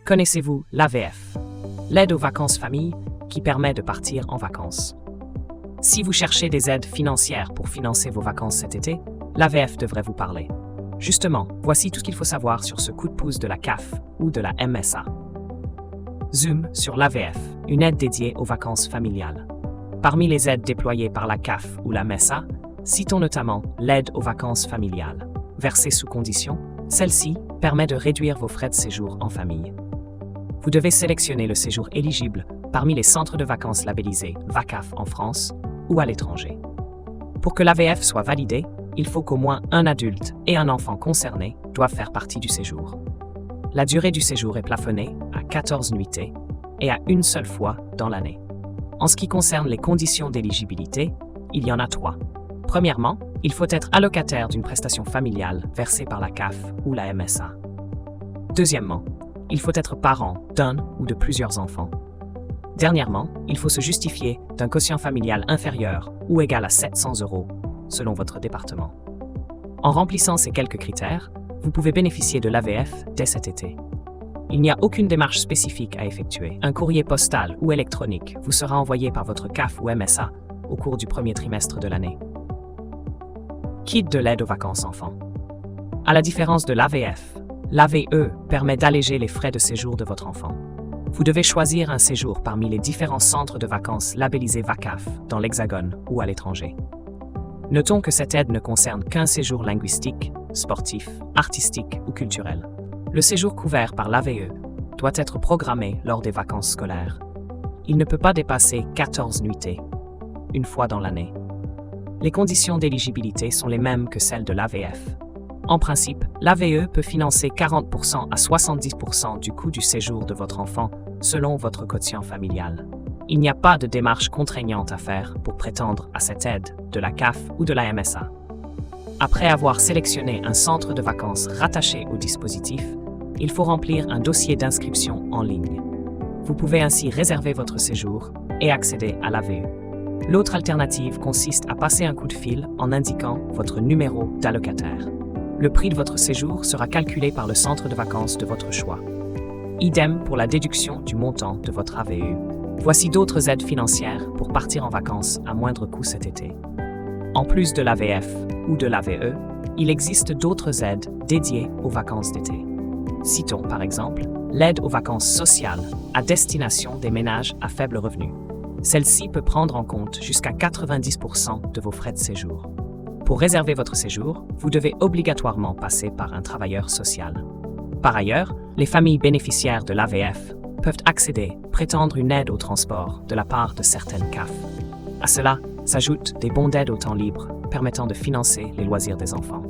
Connaissez-vous l'AVF, l'aide aux vacances famille qui permet de partir en vacances? Si vous cherchez des aides financières pour financer vos vacances cet été, l'AVF devrait vous parler. Justement, voici tout ce qu'il faut savoir sur ce coup de pouce de la CAF ou de la MSA. Zoom sur l'AVF, une aide dédiée aux vacances familiales. Parmi les aides déployées par la CAF ou la MSA, citons notamment l'aide aux vacances familiales. Versée sous condition, celle-ci permet de réduire vos frais de séjour en famille. Vous devez sélectionner le séjour éligible parmi les centres de vacances labellisés VACAF en France ou à l'étranger. Pour que l'AVF soit validée, il faut qu'au moins un adulte et un enfant concernés doivent faire partie du séjour. La durée du séjour est plafonnée à 14 nuitées et à une seule fois dans l'année. En ce qui concerne les conditions d'éligibilité, il y en a 3. Premièrement, il faut être allocataire d'une prestation familiale versée par la CAF ou la MSA. Deuxièmement, il faut être parent d'un ou de plusieurs enfants. Dernièrement, il faut se justifier d'un quotient familial inférieur ou égal à 700 € selon votre département. En remplissant ces quelques critères, vous pouvez bénéficier de l'AVF dès cet été. Il n'y a aucune démarche spécifique à effectuer. Un courrier postal ou électronique vous sera envoyé par votre CAF ou MSA au cours du premier trimestre de l'année. Kit de l'aide aux vacances enfants. À la différence de l'AVF, l'AVE permet d'alléger les frais de séjour de votre enfant. Vous devez choisir un séjour parmi les différents centres de vacances labellisés VACAF dans l'Hexagone ou à l'étranger. Notons que cette aide ne concerne qu'un séjour linguistique, sportif, artistique ou culturel. Le séjour couvert par l'AVE doit être programmé lors des vacances scolaires. Il ne peut pas dépasser 14 nuitées, une fois dans l'année. Les conditions d'éligibilité sont les mêmes que celles de l'AVF. En principe, l'AVE peut financer 40% à 70% du coût du séjour de votre enfant selon votre quotient familial. Il n'y a pas de démarche contraignante à faire pour prétendre à cette aide de la CAF ou de la MSA. Après avoir sélectionné un centre de vacances rattaché au dispositif, il faut remplir un dossier d'inscription en ligne. Vous pouvez ainsi réserver votre séjour et accéder à l'AVE. L'autre alternative consiste à passer un coup de fil en indiquant votre numéro d'allocataire. Le prix de votre séjour sera calculé par le centre de vacances de votre choix. Idem pour la déduction du montant de votre AVE. Voici d'autres aides financières pour partir en vacances à moindre coût cet été. En plus de l'AVF ou de l'AVE, il existe d'autres aides dédiées aux vacances d'été. Citons par exemple l'aide aux vacances sociales à destination des ménages à faible revenu. Celle-ci peut prendre en compte jusqu'à 90% de vos frais de séjour. Pour réserver votre séjour, vous devez obligatoirement passer par un travailleur social. Par ailleurs, les familles bénéficiaires de l'AVF peuvent prétendre une aide au transport de la part de certaines CAF. À cela s'ajoutent des bons d'aide au temps libre permettant de financer les loisirs des enfants.